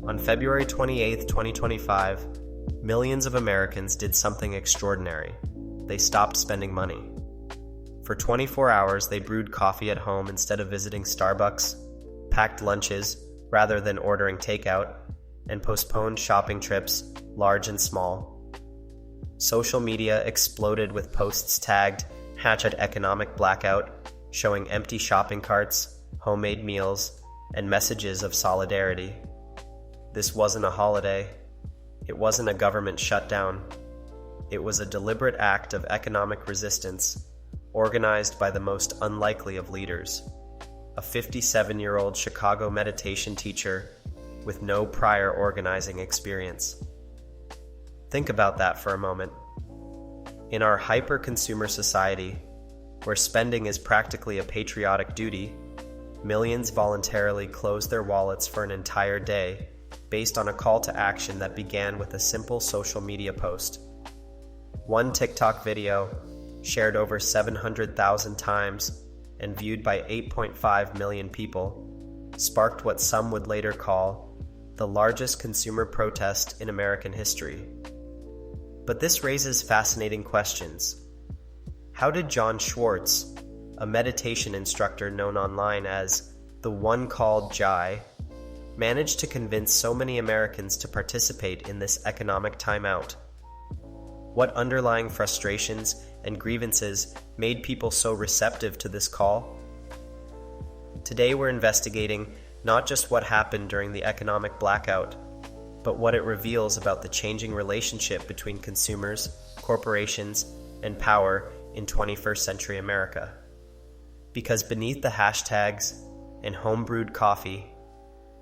On February 28, 2025, millions of Americans did something extraordinary. They stopped spending money. For 24 hours, they brewed coffee at home instead of visiting Starbucks, packed lunches rather than ordering takeout, and postponed shopping trips, large and small. Social media exploded with posts tagged #economic blackout, showing empty shopping carts, homemade meals, and messages of solidarity. This wasn't a holiday. It wasn't a government shutdown. It was a deliberate act of economic resistance, organized by the most unlikely of leaders, a 57-year-old Chicago meditation teacher with no prior organizing experience. Think about that for a moment. In our hyper-consumer society, where spending is practically a patriotic duty, millions voluntarily close their wallets for an entire day based on a call to action that began with a simple social media post. One TikTok video, shared over 700,000 times and viewed by 8.5 million people, sparked what some would later call the largest consumer protest in American history. But this raises fascinating questions. How did John Schwarz, a meditation instructor known online as the one called Jai, manage to convince so many Americans to participate in this economic timeout? What underlying frustrations and grievances made people so receptive to this call? Today we're investigating not just what happened during the economic blackout, but what it reveals about the changing relationship between consumers, corporations, and power in 21st century America. Because beneath the hashtags and homebrewed coffee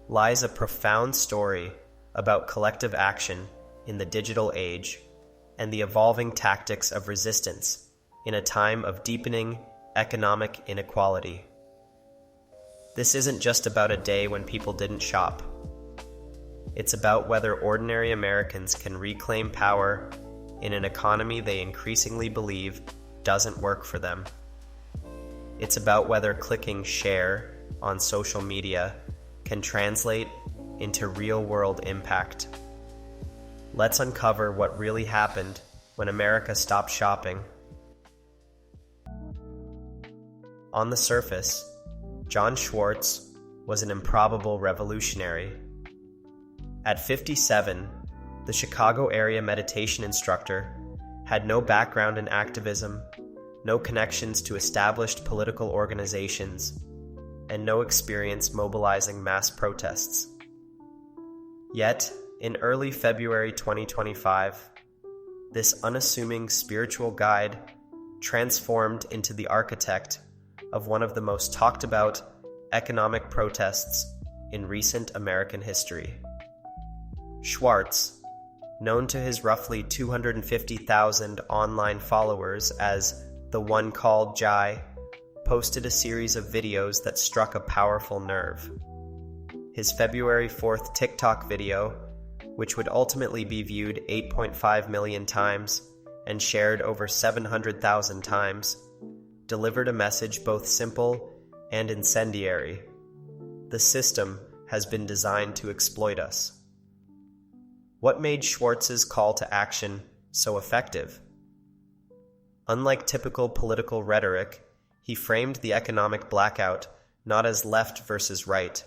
lies a profound story about collective action in the digital age and the evolving tactics of resistance in a time of deepening economic inequality. This isn't just about a day when people didn't shop. It's about whether ordinary Americans can reclaim power in an economy they increasingly believe doesn't work for them. It's about whether clicking share on social media can translate into real-world impact. Let's uncover what really happened when America stopped shopping. On the surface, John Schwarz was an improbable revolutionary. At 57, the Chicago area meditation instructor had no background in activism, no connections to established political organizations, and no experience mobilizing mass protests. Yet, in early February 2025, this unassuming spiritual guide transformed into the architect of one of the most talked about economic protests in recent American history. Schwarz, known to his roughly 250,000 online followers as the one called Jai, posted a series of videos that struck a powerful nerve. His February 4th TikTok video, which would ultimately be viewed 8.5 million times and shared over 700,000 times, delivered a message both simple and incendiary. The system has been designed to exploit us. What made Schwarz's call to action so effective? Unlike typical political rhetoric, he framed the economic blackout not as left versus right,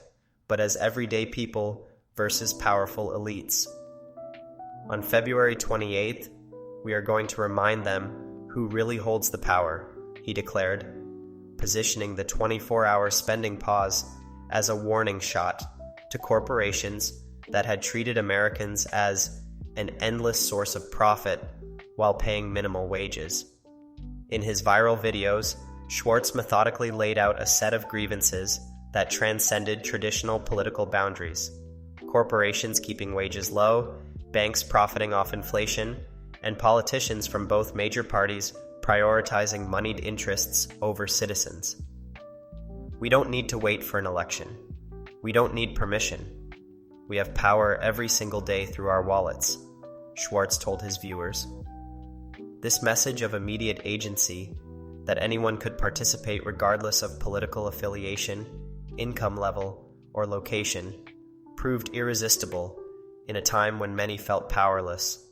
but as everyday people versus powerful elites. On February 28th, we are going to remind them who really holds the power, he declared, positioning the 24-hour spending pause as a warning shot to corporations that had treated Americans as an endless source of profit while paying minimal wages. In his viral videos, Schwarz methodically laid out a set of grievances that transcended traditional political boundaries: corporations keeping wages low, banks profiting off inflation, and politicians from both major parties prioritizing moneyed interests over citizens. We don't need to wait for an election. We don't need permission. We have power every single day through our wallets, Schwarz told his viewers. This message of immediate agency, that anyone could participate regardless of political affiliation, income level, or location, proved irresistible in a time when many felt powerless.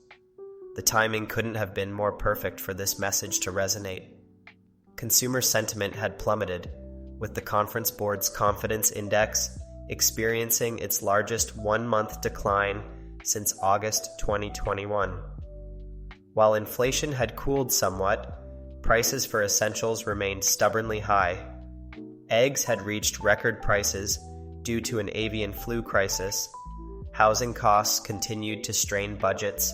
The timing couldn't have been more perfect for this message to resonate. Consumer sentiment had plummeted, with the Conference Board's confidence index experiencing its largest one-month decline since August 2021. While inflation had cooled somewhat, prices for essentials remained stubbornly high. Eggs had reached record prices due to an avian flu crisis. Housing costs continued to strain budgets,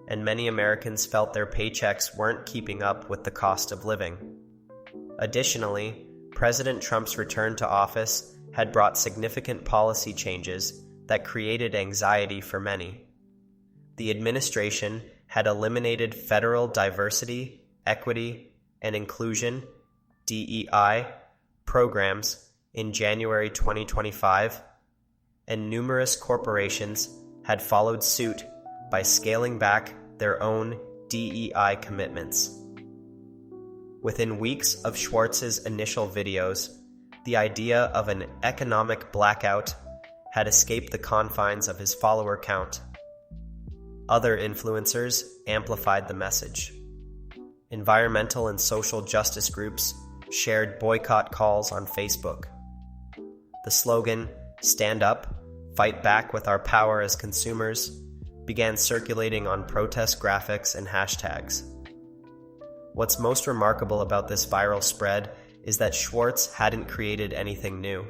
and many Americans felt their paychecks weren't keeping up with the cost of living. Additionally, President Trump's return to office had brought significant policy changes that created anxiety for many. The administration had eliminated federal diversity, equity, and inclusion (DEI) programs in January 2025, and numerous corporations had followed suit by scaling back their own DEI commitments. Within weeks of Schwarz's initial videos, the idea of an economic blackout had escaped the confines of his follower count. Other influencers amplified the message. Environmental and social justice groups shared boycott calls on Facebook. The slogan, "Stand up, fight back with our power as consumers," began circulating on protest graphics and hashtags. What's most remarkable about this viral spread is that Schwarz hadn't created anything new.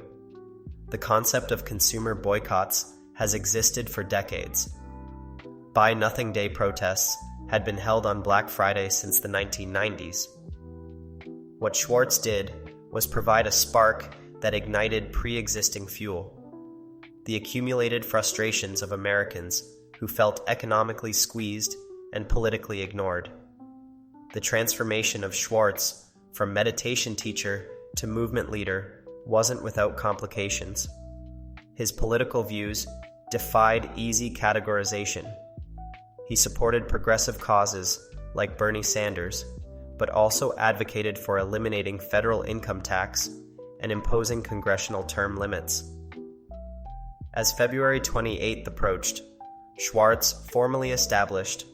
The concept of consumer boycotts has existed for decades. Buy Nothing Day protests had been held on Black Friday since the 1990s. What Schwarz did was provide a spark that ignited pre-existing fuel. The accumulated frustrations of Americans who felt economically squeezed and politically ignored. The transformation of Schwarz from meditation teacher to movement leader wasn't without complications. His political views defied easy categorization. He supported progressive causes like Bernie Sanders, but also advocated for eliminating federal income tax and imposing congressional term limits. As February 28th approached, Schwarz formally established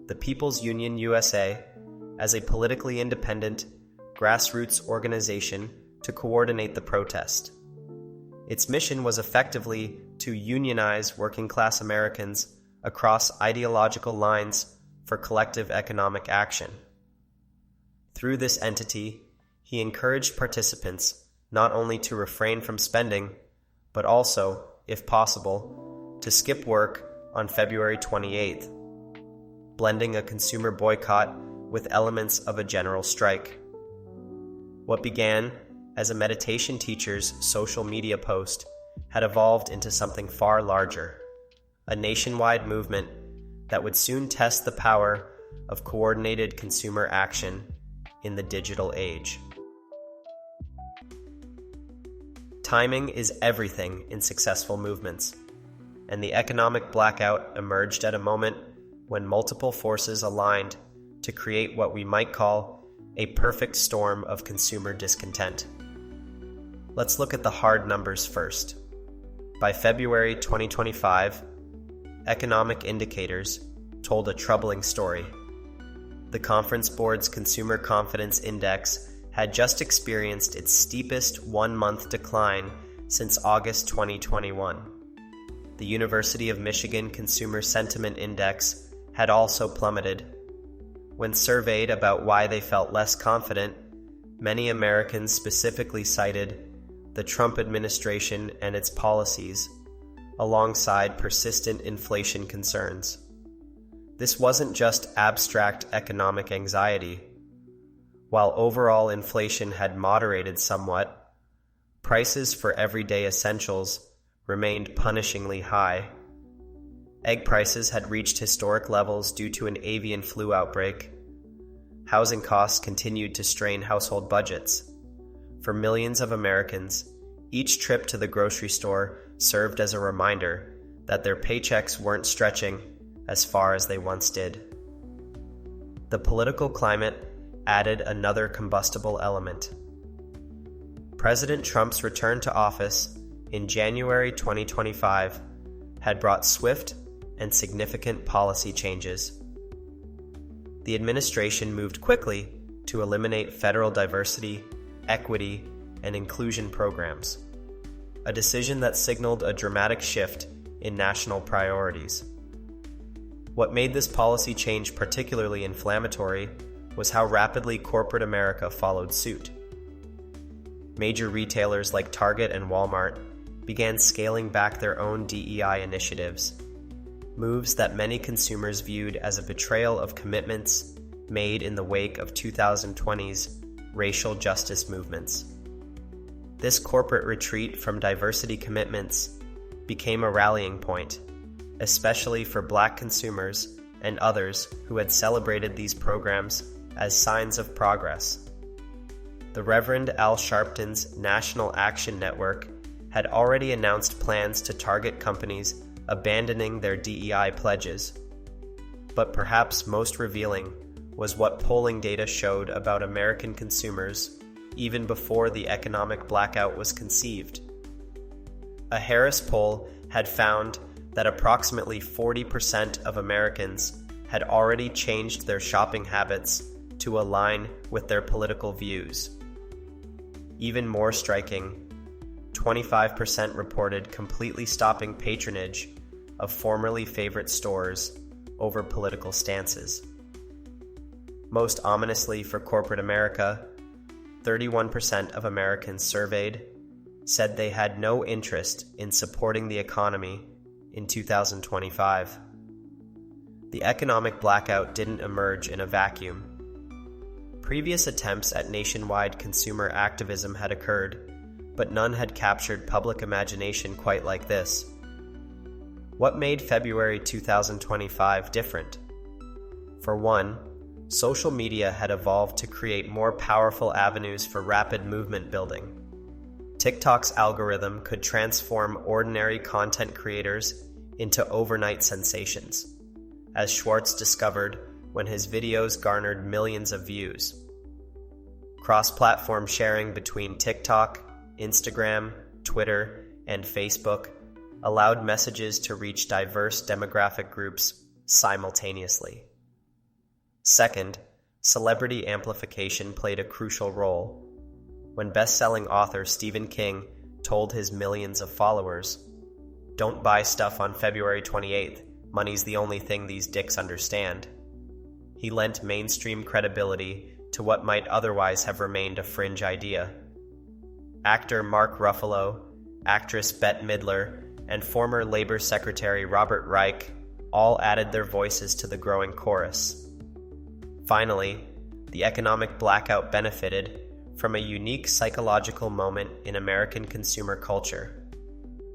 the People's Union USA as a politically independent, grassroots organization to coordinate the protest. Its mission was effectively to unionize working-class Americans across ideological lines for collective economic action. Through this entity, he encouraged participants not only to refrain from spending, but also, if possible, to skip work on February 28th, blending a consumer boycott with elements of a general strike. What began as a meditation teacher's social media post had evolved into something far larger, a nationwide movement that would soon test the power of coordinated consumer action in the digital age. Timing is everything in successful movements, and the economic blackout emerged at a moment when multiple forces aligned to create what we might call a perfect storm of consumer discontent. Let's look at the hard numbers first. By February 2025, economic indicators told a troubling story. The Conference Board's Consumer Confidence Index had just experienced its steepest one-month decline since August 2021. The University of Michigan Consumer Sentiment Index had also plummeted. When surveyed about why they felt less confident, many Americans specifically cited the Trump administration and its policies, alongside persistent inflation concerns. This wasn't just abstract economic anxiety. While overall inflation had moderated somewhat, prices for everyday essentials remained punishingly high. Egg prices had reached historic levels due to an avian flu outbreak. Housing costs continued to strain household budgets. For millions of Americans, each trip to the grocery store served as a reminder that their paychecks weren't stretching as far as they once did. The political climate added another combustible element. President Trump's return to office in January 2025 had brought swift and significant policy changes. The administration moved quickly to eliminate federal diversity, equity, and inclusion programs, a decision that signaled a dramatic shift in national priorities. What made this policy change particularly inflammatory was how rapidly corporate America followed suit. Major retailers like Target and Walmart began scaling back their own DEI initiatives, moves that many consumers viewed as a betrayal of commitments made in the wake of 2020's racial justice movements. This corporate retreat from diversity commitments became a rallying point, especially for Black consumers and others who had celebrated these programs as signs of progress. The Reverend Al Sharpton's National Action Network had already announced plans to target companies abandoning their DEI pledges. But perhaps most revealing was what polling data showed about American consumers even before the economic blackout was conceived. A Harris poll had found that approximately 40% of Americans had already changed their shopping habits to align with their political views. Even more striking, 25% reported completely stopping patronage of formerly favorite stores over political stances. Most ominously for corporate America, 31% of Americans surveyed said they had no interest in supporting the economy in 2025. The economic blackout didn't emerge in a vacuum. Previous attempts at nationwide consumer activism had occurred, but none had captured public imagination quite like this. What made February 2025 different? For one, social media had evolved to create more powerful avenues for rapid movement building. TikTok's algorithm could transform ordinary content creators into overnight sensations, as Schwarz discovered when his videos garnered millions of views. Cross-platform sharing between TikTok, Instagram, Twitter, and Facebook allowed messages to reach diverse demographic groups simultaneously. Second, celebrity amplification played a crucial role. When best-selling author Stephen King told his millions of followers, "Don't buy stuff on February 28th, money's the only thing these dicks understand," he lent mainstream credibility to what might otherwise have remained a fringe idea. Actor Mark Ruffalo, actress Bette Midler, and former Labor Secretary Robert Reich all added their voices to the growing chorus. Finally, the economic blackout benefited from a unique psychological moment in American consumer culture.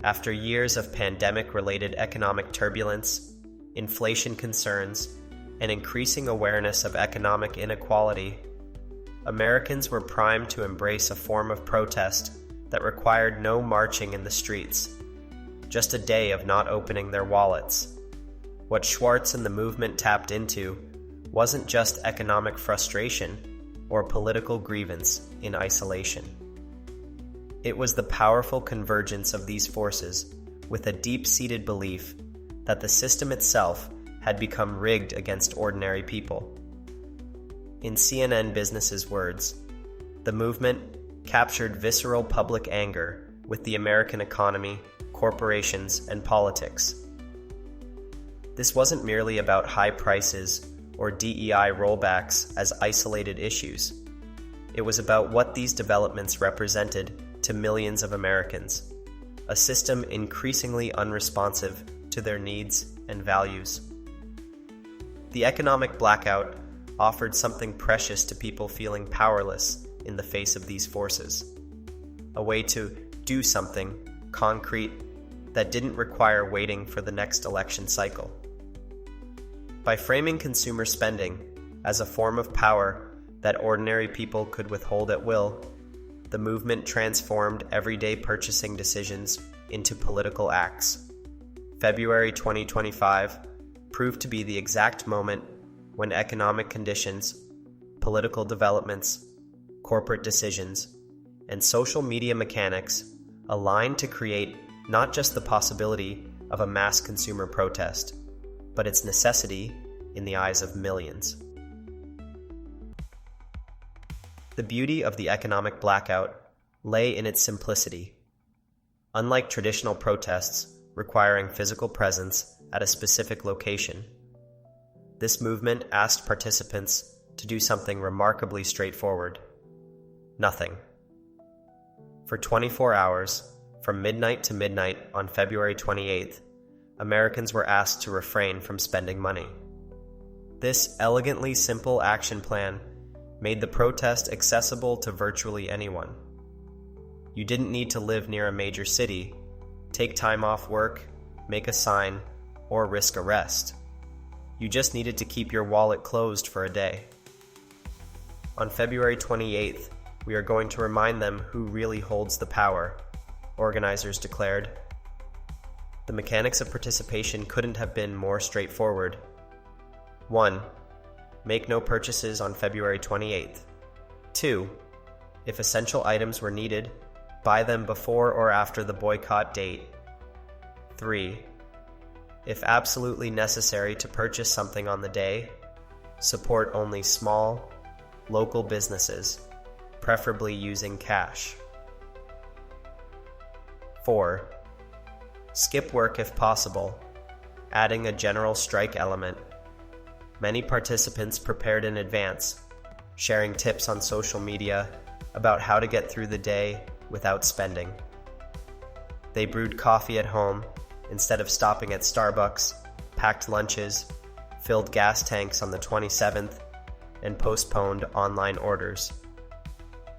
After years of pandemic-related economic turbulence, inflation concerns, and increasing awareness of economic inequality, Americans were primed to embrace a form of protest that required no marching in the streets, just a day of not opening their wallets. What Schwarz and the movement tapped into wasn't just economic frustration or political grievance in isolation. It was the powerful convergence of these forces with a deep-seated belief that the system itself had become rigged against ordinary people. In CNN Business's words, the movement captured visceral public anger with the American economy, corporations, and politics. This wasn't merely about high prices or DEI rollbacks as isolated issues. It was about what these developments represented to millions of Americans, a system increasingly unresponsive to their needs and values. The economic blackout offered something precious to people feeling powerless in the face of these forces, a way to do something concrete that didn't require waiting for the next election cycle. By framing consumer spending as a form of power that ordinary people could withhold at will, the movement transformed everyday purchasing decisions into political acts. February 2025 proved to be the exact moment when economic conditions, political developments, corporate decisions, and social media mechanics aligned to create not just the possibility of a mass consumer protest, but its necessity in the eyes of millions. The beauty of the economic blackout lay in its simplicity. Unlike traditional protests requiring physical presence at a specific location, this movement asked participants to do something remarkably straightforward: nothing. For 24 hours, from midnight to midnight on February 28th, Americans were asked to refrain from spending money. This elegantly simple action plan made the protest accessible to virtually anyone. You didn't need to live near a major city, take time off work, make a sign, or risk arrest. You just needed to keep your wallet closed for a day. On February 28th, we are going to remind them who really holds the power, organizers declared. The mechanics of participation couldn't have been more straightforward. 1. Make no purchases on February 28th. 2. If essential items were needed, buy them before or after the boycott date. 3. If absolutely necessary to purchase something on the day, support only small, local businesses, preferably using cash. 4. Skip work if possible, adding a general strike element. Many participants prepared in advance, sharing tips on social media about how to get through the day without spending. They brewed coffee at home instead of stopping at Starbucks, packed lunches, filled gas tanks on the 27th, and postponed online orders.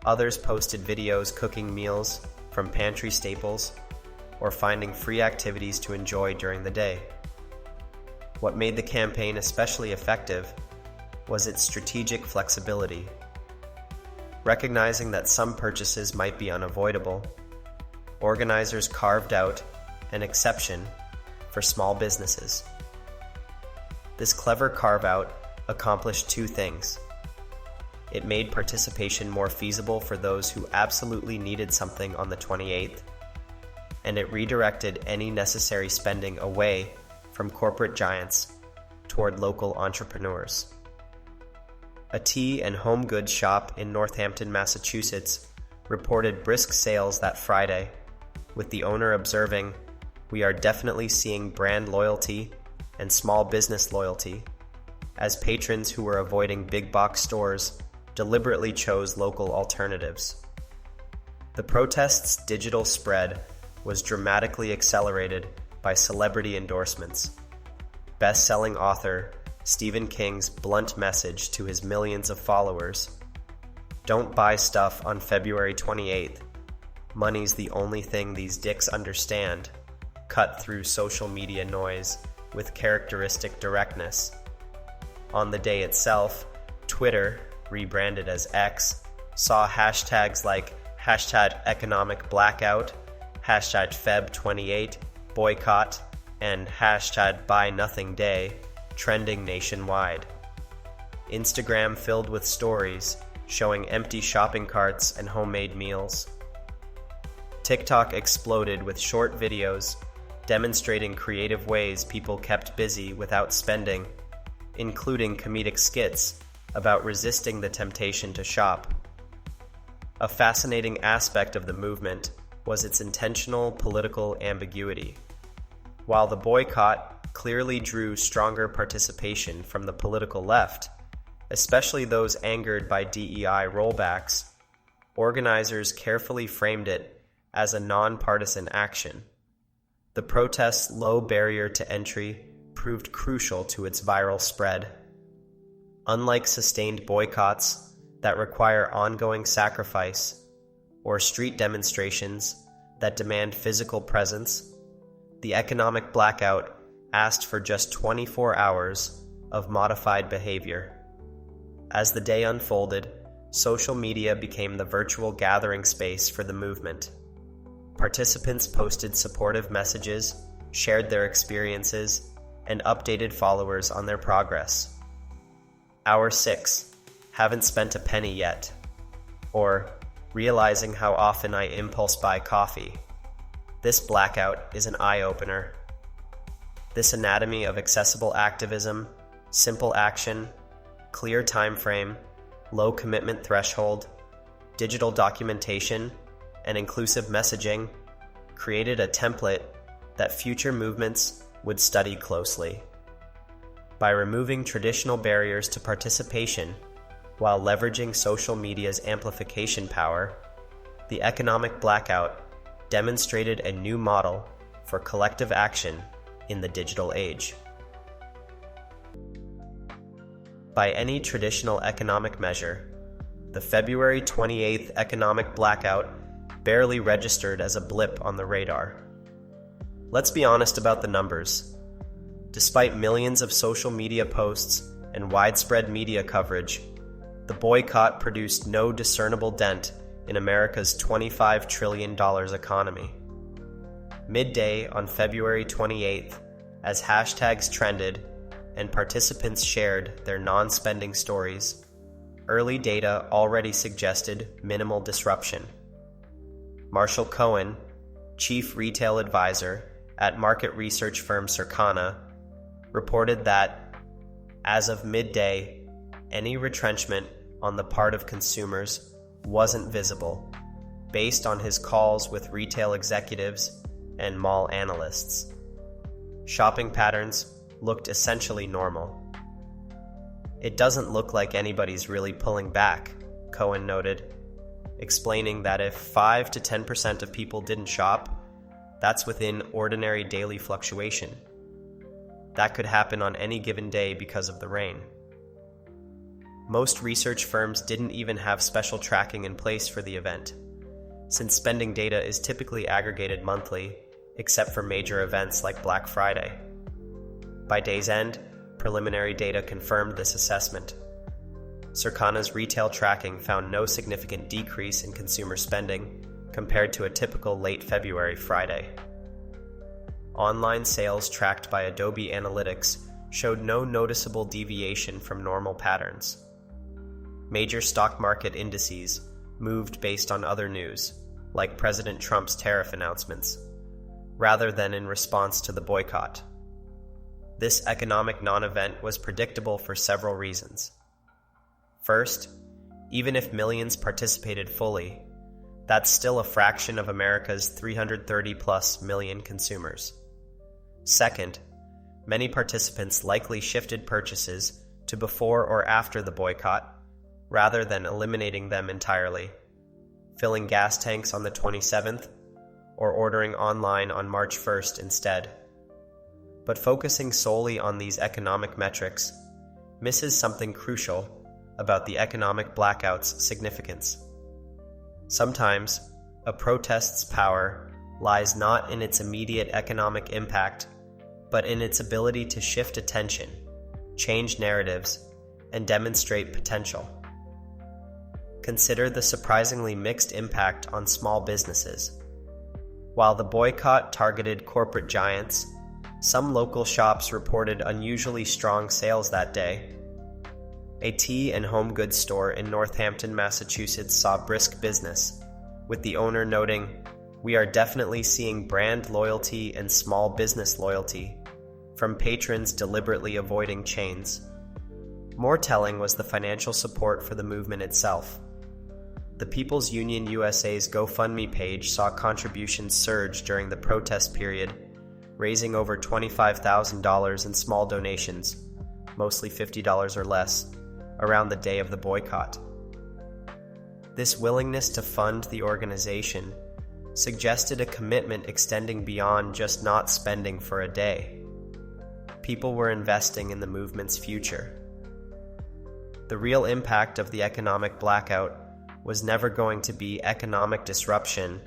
Others posted videos cooking meals from pantry staples or finding free activities to enjoy during the day. What made the campaign especially effective was its strategic flexibility. Recognizing that some purchases might be unavoidable, organizers carved out an exception for small businesses. This clever carve-out accomplished two things. It made participation more feasible for those who absolutely needed something on the 28th, and it redirected any necessary spending away from corporate giants toward local entrepreneurs. A tea and home goods shop in Northampton, Massachusetts, reported brisk sales that Friday, with the owner observing, "We are definitely seeing brand loyalty and small business loyalty," as patrons who were avoiding big box stores deliberately chose local alternatives. The protest's digital spread was dramatically accelerated by celebrity endorsements. Best-selling author Stephen King's blunt message to his millions of followers, "Don't buy stuff on February 28th. Money's the only thing these dicks understand," cut through social media noise with characteristic directness. On the day itself, Twitter, rebranded as X, saw hashtags like #economic blackout, #Feb28, boycott, and #buy nothing day trending nationwide. Instagram filled with stories showing empty shopping carts and homemade meals. TikTok exploded with short videos demonstrating creative ways people kept busy without spending, including comedic skits about resisting the temptation to shop. A fascinating aspect of the movement was its intentional political ambiguity. While the boycott clearly drew stronger participation from the political left, especially those angered by DEI rollbacks, organizers carefully framed it as a nonpartisan action. The protest's low barrier to entry proved crucial to its viral spread. Unlike sustained boycotts that require ongoing sacrifice or street demonstrations that demand physical presence, the economic blackout asked for just 24 hours of modified behavior. As the day unfolded, social media became the virtual gathering space for the movement. Participants posted supportive messages, shared their experiences, and updated followers on their progress. Hour 6, haven't spent a penny yet. Or, realizing how often I impulse buy coffee. This blackout is an eye-opener. This anatomy of accessible activism, simple action, clear time frame, low commitment threshold, digital documentation, and inclusive messaging created a template that future movements would study closely. By removing traditional barriers to participation while leveraging social media's amplification power, the economic blackout demonstrated a new model for collective action in the digital age. By any traditional economic measure, the February 28th economic blackout barely registered as a blip on the radar. Let's be honest about the numbers. Despite millions of social media posts and widespread media coverage, the boycott produced no discernible dent in America's $25 trillion economy. Midday on February 28th, as hashtags trended and participants shared their non-spending stories, early data already suggested minimal disruption. Marshall Cohen, chief retail advisor at market research firm Circana, reported that, as of midday, any retrenchment on the part of consumers wasn't visible, based on his calls with retail executives and mall analysts. Shopping patterns looked essentially normal. "It doesn't look like anybody's really pulling back," Cohen noted, explaining that if 5 to 10% of people didn't shop, that's within ordinary daily fluctuation. That could happen on any given day because of the rain. Most research firms didn't even have special tracking in place for the event, since spending data is typically aggregated monthly, except for major events like Black Friday. By day's end, preliminary data confirmed this assessment. Circana's retail tracking found no significant decrease in consumer spending compared to a typical late February Friday. Online sales tracked by Adobe Analytics showed no noticeable deviation from normal patterns. Major stock market indices moved based on other news, like President Trump's tariff announcements, rather than in response to the boycott. This economic non-event was predictable for several reasons. First, even if millions participated fully, that's still a fraction of America's 330+ million consumers. Second, many participants likely shifted purchases to before or after the boycott, rather than eliminating them entirely, filling gas tanks on the 27th or ordering online on March 1st instead. But focusing solely on these economic metrics misses something crucial about the economic blackout's significance. Sometimes, a protest's power lies not in its immediate economic impact, but in its ability to shift attention, change narratives, and demonstrate potential. Consider the surprisingly mixed impact on small businesses. While the boycott targeted corporate giants, some local shops reported unusually strong sales that day. A tea and home goods store in Northampton, Massachusetts saw brisk business, with the owner noting, "We are definitely seeing brand loyalty and small business loyalty from patrons deliberately avoiding chains." More telling was the financial support for the movement itself. The People's Union USA's GoFundMe page saw contributions surge during the protest period, raising over $25,000 in small donations, mostly $50 or less, around the day of the boycott. This willingness to fund the organization suggested a commitment extending beyond just not spending for a day. People were investing in the movement's future. The real impact of the economic blackout was never going to be economic disruption,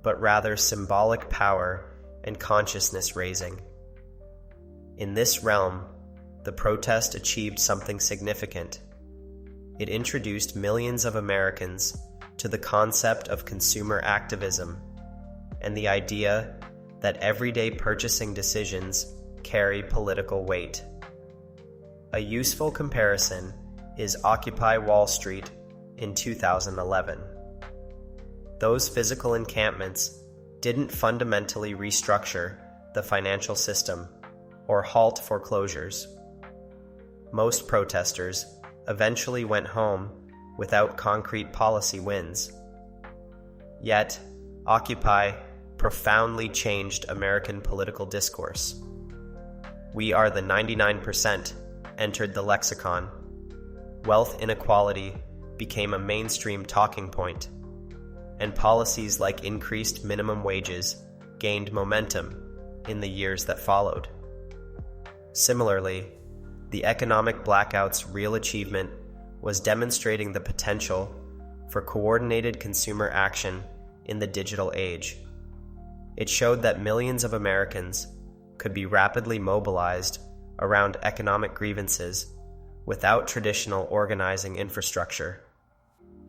but rather symbolic power and consciousness raising. In this realm, the protest achieved something significant. It introduced millions of Americans to the concept of consumer activism and the idea that everyday purchasing decisions carry political weight. A useful comparison is Occupy Wall Street in 2011. Those physical encampments didn't fundamentally restructure the financial system, or halt foreclosures. Most protesters eventually went home without concrete policy wins. Yet, Occupy profoundly changed American political discourse. "We are the 99% entered the lexicon. Wealth inequality became a mainstream talking point, and policies like increased minimum wages gained momentum in the years that followed. Similarly, the economic blackout's real achievement was demonstrating the potential for coordinated consumer action in the digital age. It showed that millions of Americans could be rapidly mobilized around economic grievances without traditional organizing infrastructure.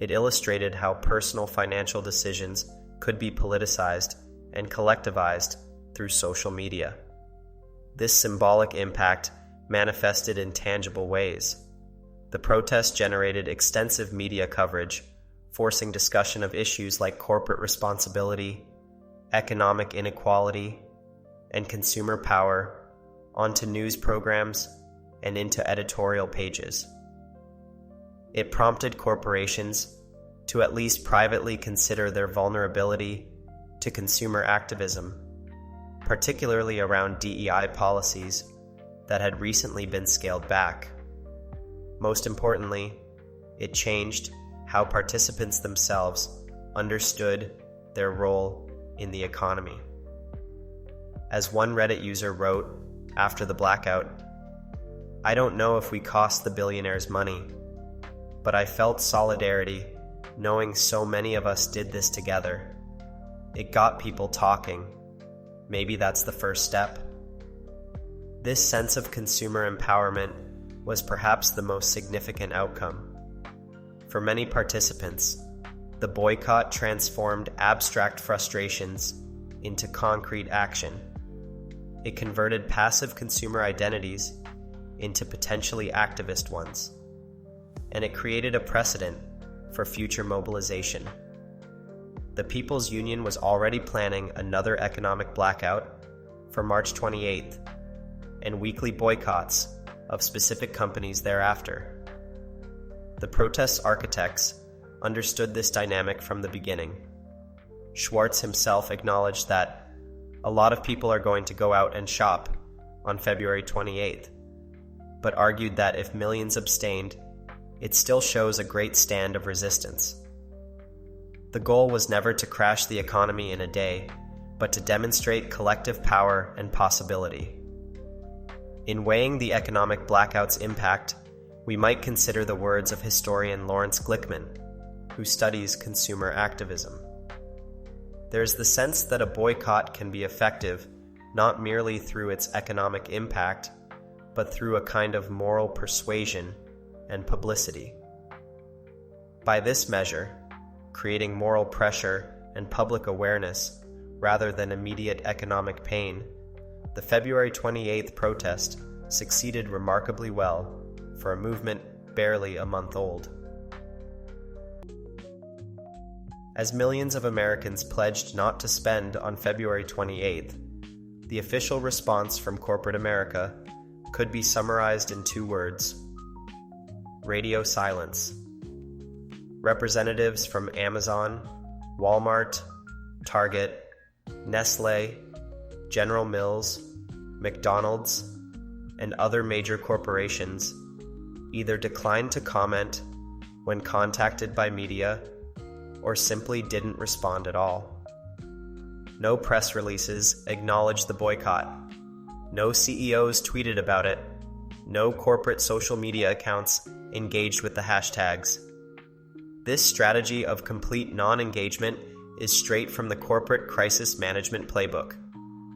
It illustrated how personal financial decisions could be politicized and collectivized through social media. This symbolic impact manifested in tangible ways. The protest generated extensive media coverage, forcing discussion of issues like corporate responsibility, economic inequality, and consumer power onto news programs and into editorial pages. It prompted corporations to at least privately consider their vulnerability to consumer activism, particularly around DEI policies that had recently been scaled back. Most importantly, it changed how participants themselves understood their role in the economy. As one Reddit user wrote after the blackout, "I don't know if we cost the billionaires money, but I felt solidarity knowing so many of us did this together. It got people talking. Maybe that's the first step." This sense of consumer empowerment was perhaps the most significant outcome. For many participants, the boycott transformed abstract frustrations into concrete action. It converted passive consumer identities into potentially activist ones, and it created a precedent for future mobilization. The People's Union was already planning another economic blackout for March 28th, and weekly boycotts of specific companies thereafter. The protest's architects understood this dynamic from the beginning. Schwarz himself acknowledged that a lot of people are going to go out and shop on February 28th, but argued that if millions abstained, it still shows a great stand of resistance. The goal was never to crash the economy in a day, but to demonstrate collective power and possibility. In weighing the economic blackout's impact, we might consider the words of historian Lawrence Glickman, who studies consumer activism. There's the sense that a boycott can be effective not merely through its economic impact, but through a kind of moral persuasion and publicity. By this measure, creating moral pressure and public awareness rather than immediate economic pain, the February 28th protest succeeded remarkably well for a movement barely a month old. As millions of Americans pledged not to spend on February 28th, the official response from corporate America could be summarized in two words: radio silence. Representatives from Amazon, Walmart, Target, Nestle, General Mills, McDonald's, and other major corporations either declined to comment when contacted by media or simply didn't respond at all. No press releases acknowledged the boycott. No CEOs tweeted about it. No corporate social media accounts engaged with the hashtags. This strategy of complete non-engagement is straight from the corporate crisis management playbook.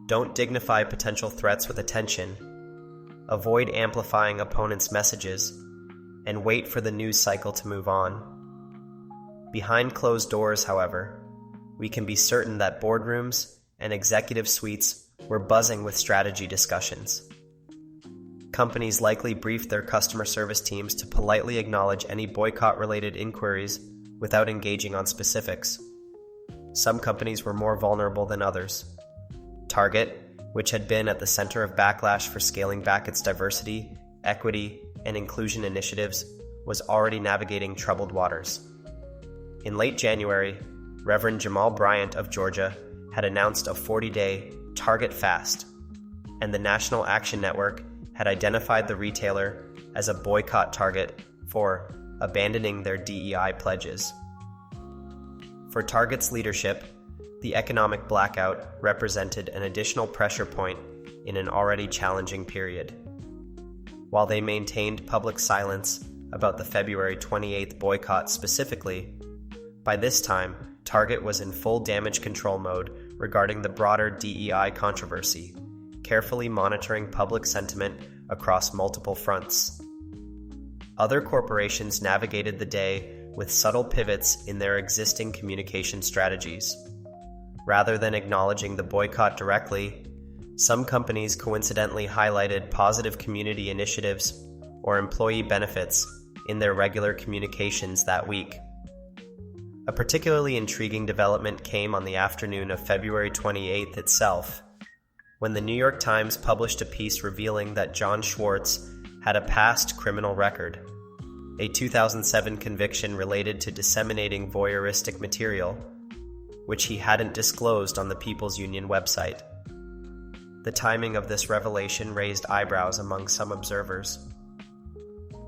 Don't dignify potential threats with attention. Avoid amplifying opponents' messages, and wait for the news cycle to move on. Behind closed doors, however, we can be certain that boardrooms and executive suites were buzzing with strategy discussions. Companies likely briefed their customer service teams to politely acknowledge any boycott-related inquiries without engaging on specifics. Some companies were more vulnerable than others. Target which had been at the center of backlash for scaling back its diversity, equity, and inclusion initiatives, was already navigating troubled waters. In late January, Reverend Jamal Bryant of Georgia had announced a 40-day Target fast, and the National Action Network had identified the retailer as a boycott target for abandoning their DEI pledges. For Target's leadership, the economic blackout represented an additional pressure point in an already challenging period. While they maintained public silence about the February 28th boycott specifically, by this time, Target was in full damage control mode regarding the broader DEI controversy, carefully monitoring public sentiment across multiple fronts. Other corporations navigated the day with subtle pivots in their existing communication strategies. Rather than acknowledging the boycott directly, some companies coincidentally highlighted positive community initiatives or employee benefits in their regular communications that week. A particularly intriguing development came on the afternoon of February 28th itself, when the New York Times published a piece revealing that John Schwarz had a past criminal record, a 2007 conviction related to disseminating voyeuristic material, which he hadn't disclosed on the People's Union website. The timing of this revelation raised eyebrows among some observers.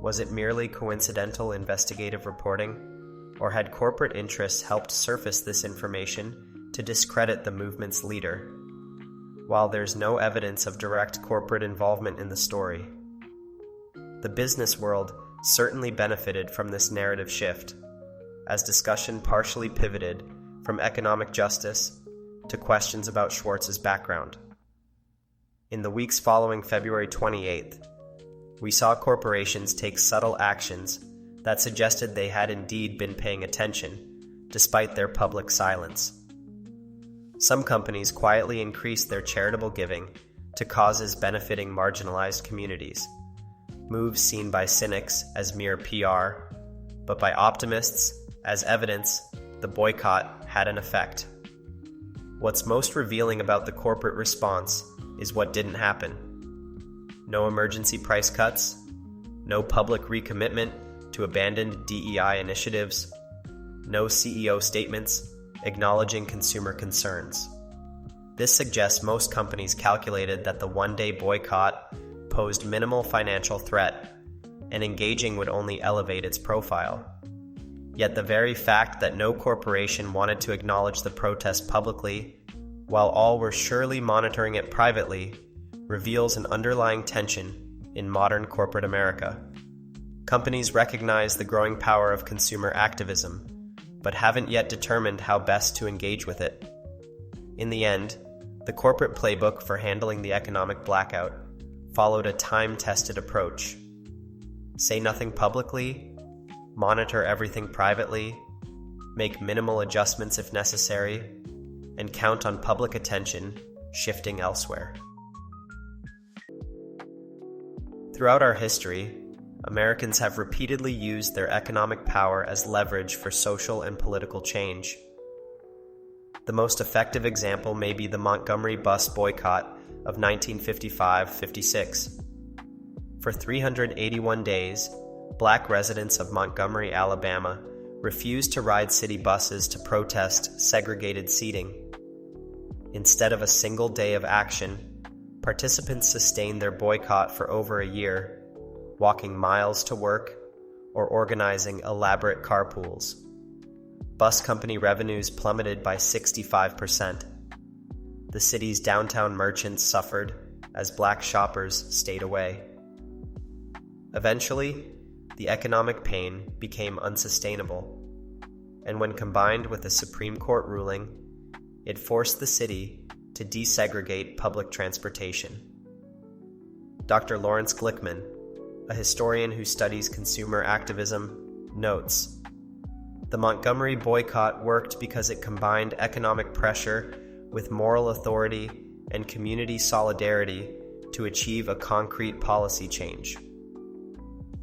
Was it merely coincidental investigative reporting, or had corporate interests helped surface this information to discredit the movement's leader? While there's no evidence of direct corporate involvement in the story, the business world certainly benefited from this narrative shift, as discussion partially pivoted from economic justice to questions about Schwartz's background. In the weeks following February 28th, we saw corporations take subtle actions that suggested they had indeed been paying attention, despite their public silence. Some companies quietly increased their charitable giving to causes benefiting marginalized communities, moves seen by cynics as mere PR, but by optimists as evidence the boycott had an effect. What's most revealing about the corporate response is what didn't happen. No emergency price cuts, no public recommitment to abandoned DEI initiatives, no CEO statements acknowledging consumer concerns. This suggests most companies calculated that the one-day boycott posed minimal financial threat, and engaging would only elevate its profile. Yet the very fact that no corporation wanted to acknowledge the protest publicly, while all were surely monitoring it privately, reveals an underlying tension in modern corporate America. Companies recognize the growing power of consumer activism, but haven't yet determined how best to engage with it. In the end, the corporate playbook for handling the economic blackout followed a time-tested approach. Say nothing publicly, monitor everything privately, make minimal adjustments if necessary, and count on public attention shifting elsewhere. Throughout our history, Americans have repeatedly used their economic power as leverage for social and political change. The most effective example may be the Montgomery bus boycott of 1955-56. For 381 days, Black residents of Montgomery, Alabama, refused to ride city buses to protest segregated seating. Instead of a single day of action, participants sustained their boycott for over a year, walking miles to work or organizing elaborate carpools. Bus company revenues plummeted by 65%. The city's downtown merchants suffered as Black shoppers stayed away. Eventually, the economic pain became unsustainable, and when combined with a Supreme Court ruling, it forced the city to desegregate public transportation. Dr. Lawrence Glickman, a historian who studies consumer activism, notes, "The Montgomery boycott worked because it combined economic pressure with moral authority and community solidarity to achieve a concrete policy change.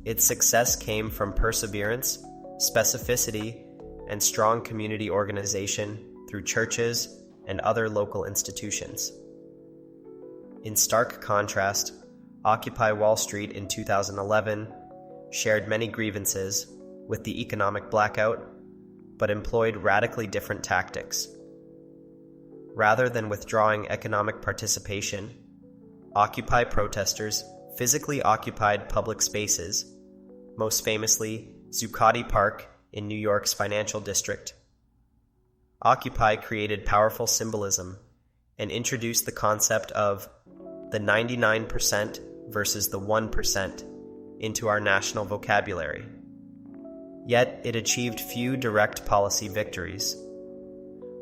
Its success came from perseverance, specificity, and strong community organization through churches and other local institutions." In stark contrast, Occupy Wall Street in 2011 shared many grievances with the economic blackout, but employed radically different tactics. Rather than withdrawing economic participation, Occupy protesters physically occupied public spaces, most famously Zuccotti Park in New York's financial district. Occupy created powerful symbolism and introduced the concept of the 99% versus the 1% into our national vocabulary. Yet it achieved few direct policy victories.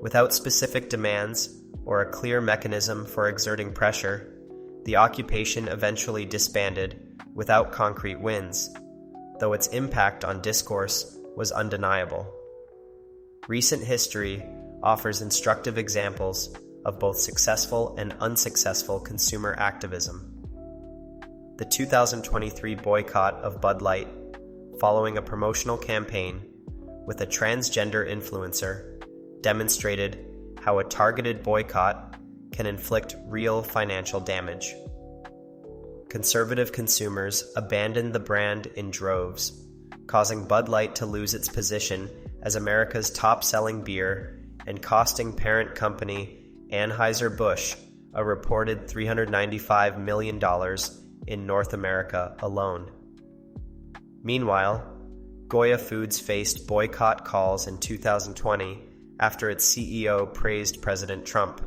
Without specific demands or a clear mechanism for exerting pressure, the occupation eventually disbanded without concrete wins, though its impact on discourse was undeniable. Recent history offers instructive examples of both successful and unsuccessful consumer activism. The 2023 boycott of Bud Light, following a promotional campaign with a transgender influencer, demonstrated how a targeted boycott can inflict real financial damage. Conservative consumers abandoned the brand in droves, causing Bud Light to lose its position as America's top-selling beer and costing parent company Anheuser-Busch a reported $395 million in North America alone. Meanwhile, Goya Foods faced boycott calls in 2020 after its CEO praised President Trump.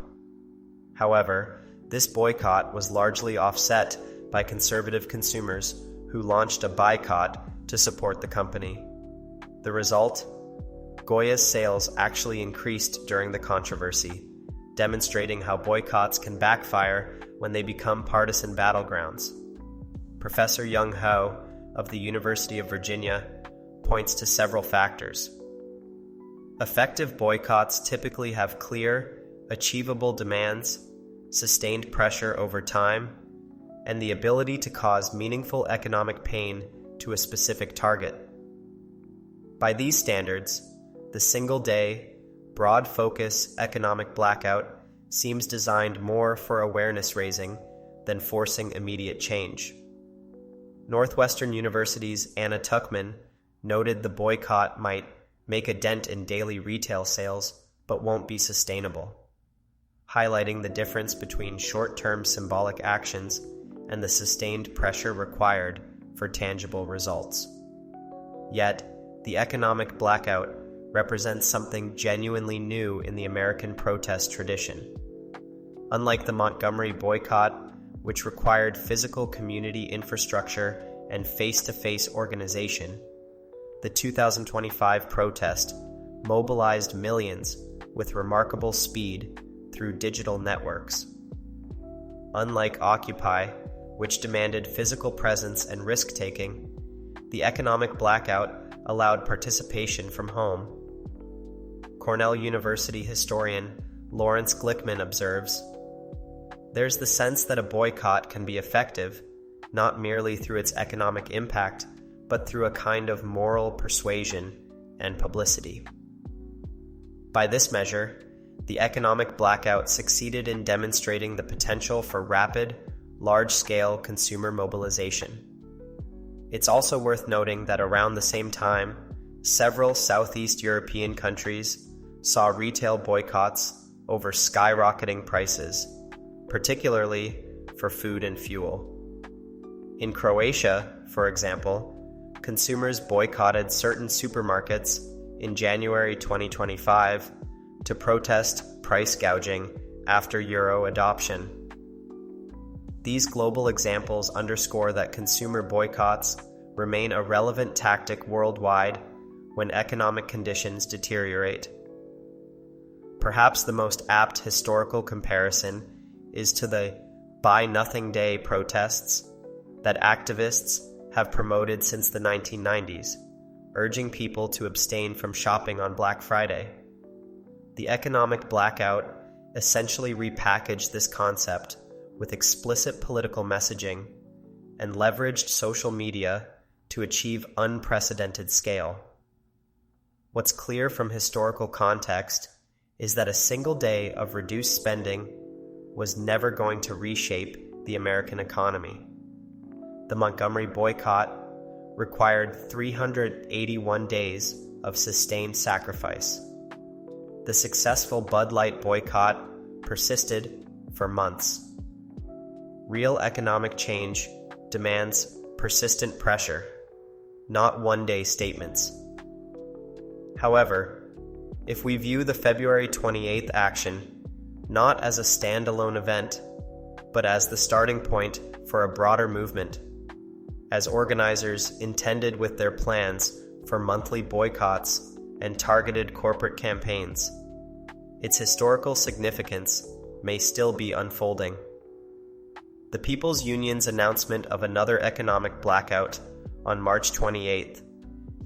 However, this boycott was largely offset by conservative consumers who launched a boycott to support the company. The result? Goya's sales actually increased during the controversy, demonstrating how boycotts can backfire when they become partisan battlegrounds. Professor Young Ho of the University of Virginia points to several factors. Effective boycotts typically have clear, achievable demands, sustained pressure over time, and the ability to cause meaningful economic pain to a specific target. By these standards, the single-day, broad-focus economic blackout seems designed more for awareness-raising than forcing immediate change. Northwestern University's Anna Tuchman noted the boycott might make a dent in daily retail sales but won't be sustainable, highlighting the difference between short-term symbolic actions and the sustained pressure required for tangible results. Yet, the economic blackout represents something genuinely new in the American protest tradition. Unlike the Montgomery boycott, which required physical community infrastructure and face-to-face organization, the 2025 protest mobilized millions with remarkable speed through digital networks. Unlike Occupy, which demanded physical presence and risk-taking, the economic blackout allowed participation from home. Cornell University historian Lawrence Glickman observes, "There's the sense that a boycott can be effective, not merely through its economic impact, but through a kind of moral persuasion and publicity." By this measure, the economic blackout succeeded in demonstrating the potential for rapid, large-scale consumer mobilization. It's also worth noting that around the same time, several Southeast European countries saw retail boycotts over skyrocketing prices, particularly for food and fuel. In Croatia, for example, consumers boycotted certain supermarkets in January 2025 to protest price gouging after Euro adoption. These global examples underscore that consumer boycotts remain a relevant tactic worldwide when economic conditions deteriorate. Perhaps the most apt historical comparison is to the Buy Nothing Day protests that activists have promoted since the 1990s, urging people to abstain from shopping on Black Friday. The economic blackout essentially repackaged this concept with explicit political messaging and leveraged social media to achieve unprecedented scale. What's clear from historical context is that a single day of reduced spending was never going to reshape the American economy. The Montgomery boycott required 381 days of sustained sacrifice. The successful Bud Light boycott persisted for months. Real economic change demands persistent pressure, not one-day statements. However, if we view the February 28th action not as a standalone event, but as the starting point for a broader movement, as organizers intended with their plans for monthly boycotts and targeted corporate campaigns, its historical significance may still be unfolding. The People's Union's announcement of another economic blackout on March 28th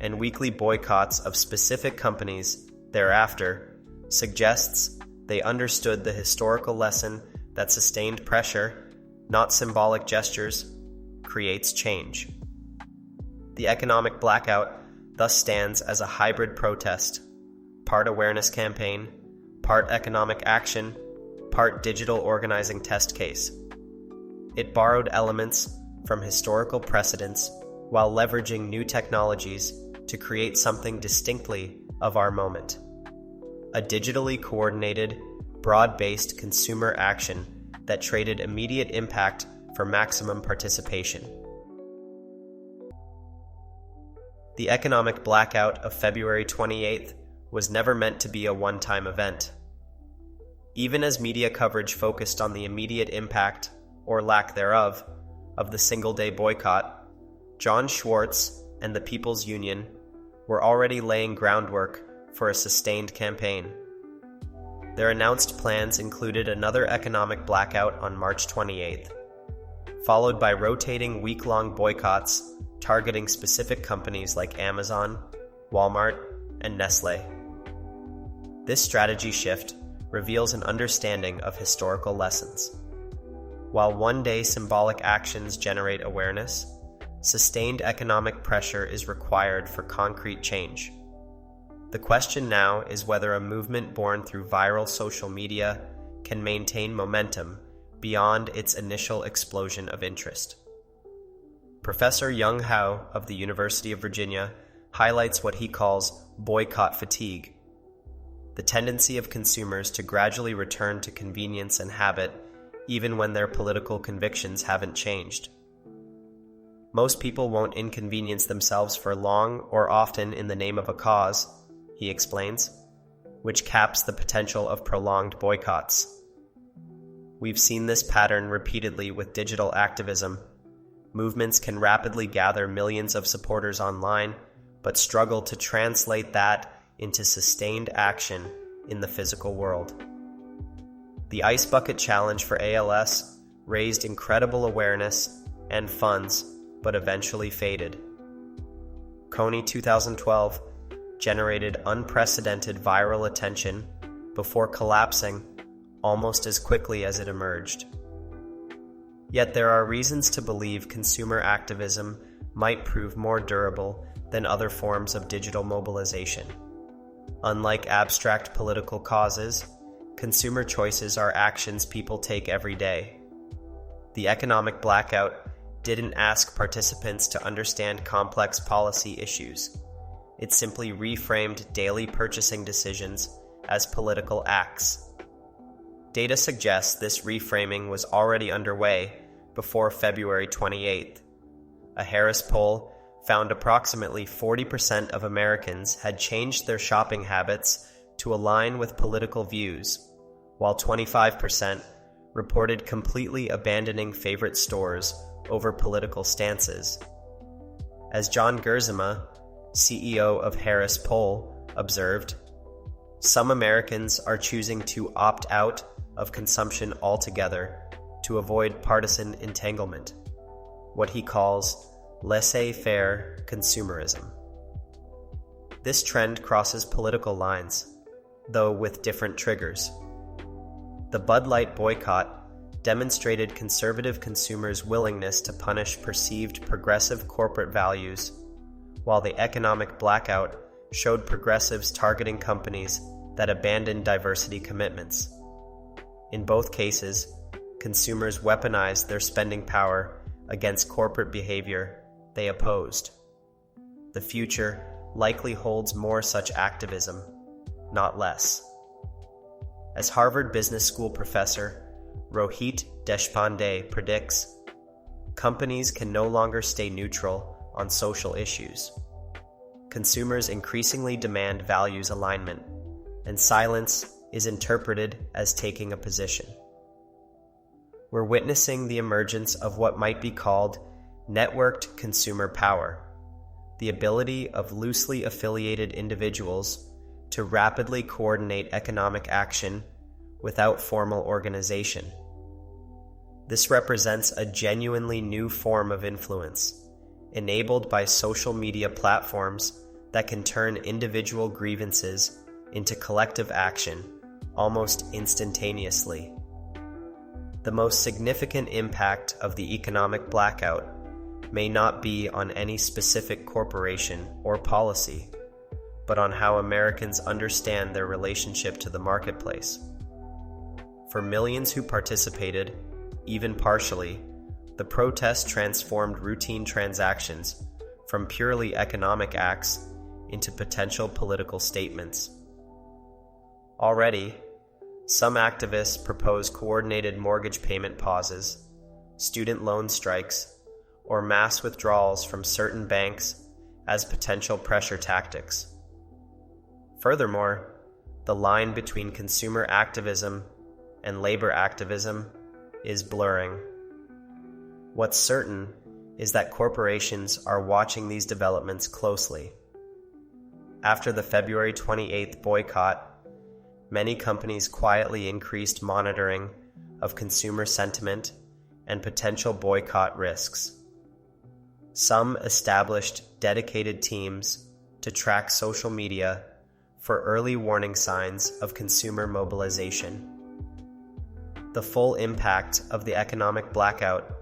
and weekly boycotts of specific companies thereafter suggests they understood the historical lesson that sustained pressure, not symbolic gestures, creates change. The economic blackout thus stands as a hybrid protest, part awareness campaign, part economic action, part digital organizing test case. It borrowed elements from historical precedents while leveraging new technologies to create something distinctly of our moment. A digitally coordinated, broad-based consumer action that traded immediate impact for maximum participation. The economic blackout of February 28th was never meant to be a one-time event. Even as media coverage focused on the immediate impact, or lack thereof, of the single-day boycott, John Schwarz and the People's Union were already laying groundwork for a sustained campaign. Their announced plans included another economic blackout on March 28th, followed by rotating week-long boycotts targeting specific companies like Amazon, Walmart, and Nestle. This strategy shift reveals an understanding of historical lessons. While one-day symbolic actions generate awareness, sustained economic pressure is required for concrete change. The question now is whether a movement born through viral social media can maintain momentum beyond its initial explosion of interest. Professor Young Hao of the University of Virginia highlights what he calls boycott fatigue, the tendency of consumers to gradually return to convenience and habit even when their political convictions haven't changed. Most people won't inconvenience themselves for long or often in the name of a cause, he explains, which caps the potential of prolonged boycotts. We've seen this pattern repeatedly with digital activism. Movements can rapidly gather millions of supporters online, but struggle to translate that into sustained action in the physical world. The Ice Bucket Challenge for ALS raised incredible awareness and funds, but eventually faded. Kony 2012 generated unprecedented viral attention before collapsing almost as quickly as it emerged. Yet there are reasons to believe consumer activism might prove more durable than other forms of digital mobilization. Unlike abstract political causes, consumer choices are actions people take every day. The economic blackout didn't ask participants to understand complex policy issues. It simply reframed daily purchasing decisions as political acts. Data suggests this reframing was already underway before February 28th. A Harris poll found approximately 40% of Americans had changed their shopping habits to align with political views, while 25% reported completely abandoning favorite stores over political stances. As John Gerzema, CEO of Harris Poll, observed, some Americans are choosing to opt out of consumption altogether to avoid partisan entanglement, what he calls laissez-faire consumerism. This trend crosses political lines, though with different triggers. The Bud Light boycott demonstrated conservative consumers' willingness to punish perceived progressive corporate values, while the economic blackout showed progressives targeting companies that abandoned diversity commitments. In both cases, consumers weaponized their spending power against corporate behavior they opposed. The future likely holds more such activism, not less. As Harvard Business School professor Rohit Deshpande predicts, companies can no longer stay neutral on social issues. Consumers increasingly demand values alignment, and silence is interpreted as taking a position. We're witnessing the emergence of what might be called networked consumer power, the ability of loosely affiliated individuals to rapidly coordinate economic action without formal organization. This represents a genuinely new form of influence, enabled by social media platforms that can turn individual grievances into collective action almost instantaneously. The most significant impact of the economic blackout may not be on any specific corporation or policy, but on how Americans understand their relationship to the marketplace. For millions who participated, even partially, the protest transformed routine transactions from purely economic acts into potential political statements. Already, some activists propose coordinated mortgage payment pauses, student loan strikes, or mass withdrawals from certain banks as potential pressure tactics. Furthermore, the line between consumer activism and labor activism is blurring. What's certain is that corporations are watching these developments closely. After the February 28th boycott, many companies quietly increased monitoring of consumer sentiment and potential boycott risks. Some established dedicated teams to track social media for early warning signs of consumer mobilization. The full impact of the economic blackout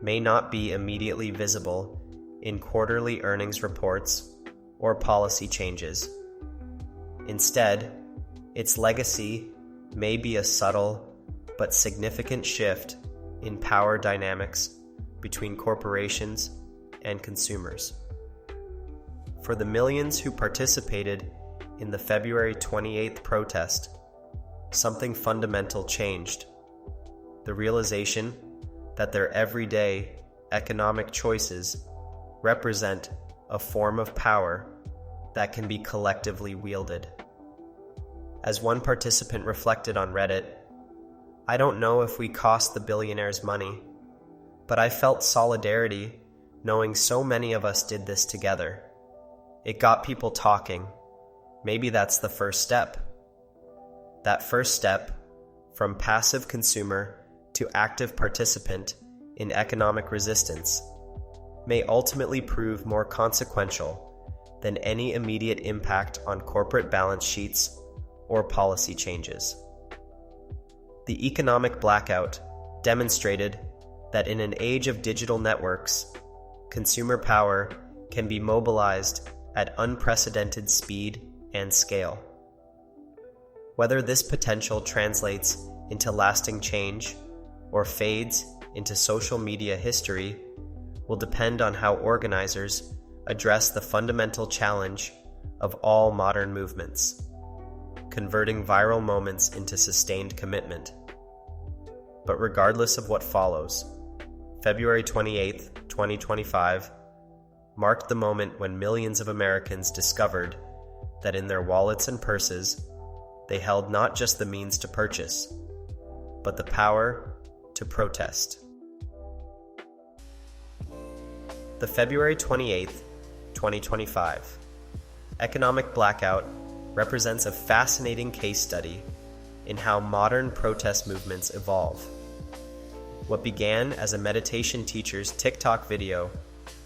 may not be immediately visible in quarterly earnings reports or policy changes. Instead, its legacy may be a subtle but significant shift in power dynamics between corporations and consumers. For the millions who participated in the February 28th protest, something fundamental changed. The realization that their everyday economic choices represent a form of power that can be collectively wielded. As one participant reflected on Reddit, "I don't know if we cost the billionaires money, but I felt solidarity knowing so many of us did this together. It got people talking. Maybe that's the first step." That first step, from passive consumer to active participant in economic resistance, may ultimately prove more consequential than any immediate impact on corporate balance sheets or policy changes. The economic blackout demonstrated that in an age of digital networks, consumer power can be mobilized at unprecedented speed and scale. Whether this potential translates into lasting change or fades into social media history will depend on how organizers address the fundamental challenge of all modern movements: converting viral moments into sustained commitment. But regardless of what follows, February 28th, 2025, marked the moment when millions of Americans discovered that in their wallets and purses, they held not just the means to purchase, but the power to protest. The February 28th, 2025 economic blackout represents a fascinating case study in how modern protest movements evolve. What began as a meditation teacher's TikTok video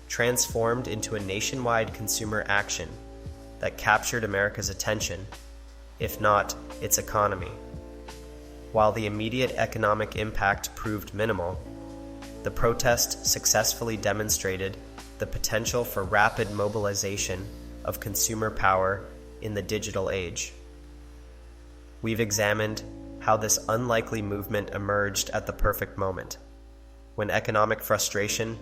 transformed into a nationwide consumer action that captured America's attention, if not its economy. While the immediate economic impact proved minimal, the protest successfully demonstrated the potential for rapid mobilization of consumer power in the digital age. We've examined how this unlikely movement emerged at the perfect moment, when economic frustration,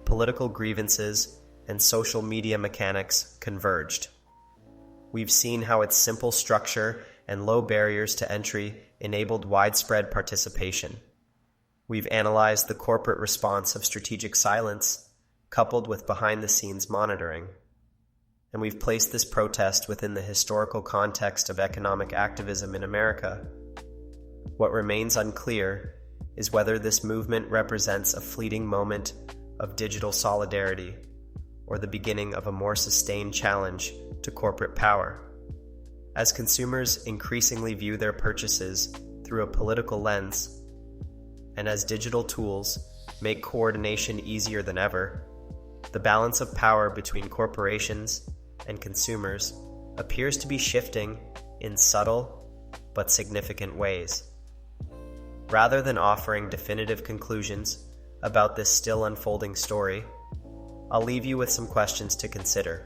political grievances, and social media mechanics converged. We've seen how its simple structure and low barriers to entry enabled widespread participation. We've analyzed the corporate response of strategic silence, coupled with behind-the-scenes monitoring. And we've placed this protest within the historical context of economic activism in America. What remains unclear is whether this movement represents a fleeting moment of digital solidarity or the beginning of a more sustained challenge to corporate power. As consumers increasingly view their purchases through a political lens, and as digital tools make coordination easier than ever, the balance of power between corporations and consumers appears to be shifting in subtle but significant ways. Rather than offering definitive conclusions about this still unfolding story, I'll leave you with some questions to consider.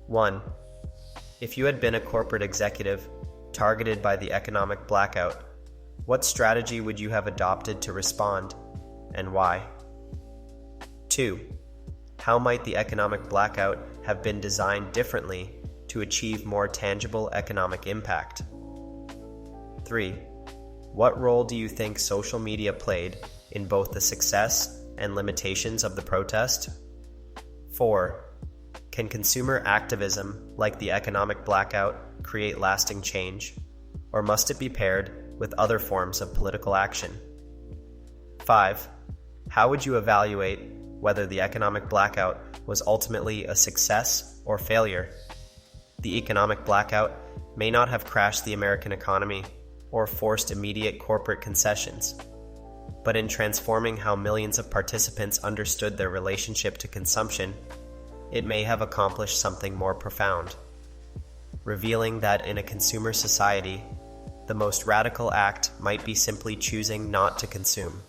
1. If you had been a corporate executive targeted by the economic blackout, what strategy would you have adopted to respond, and why? 2. How might the economic blackout have been designed differently to achieve more tangible economic impact? 3. What role do you think social media played in both the success and limitations of the protest? 4. Can consumer activism, like the economic blackout, create lasting change, or must it be paired with other forms of political action? 5. How would you evaluate whether the economic blackout was ultimately a success or failure? The economic blackout may not have crashed the American economy or forced immediate corporate concessions, but in transforming how millions of participants understood their relationship to consumption, it may have accomplished something more profound, revealing that in a consumer society, the most radical act might be simply choosing not to consume.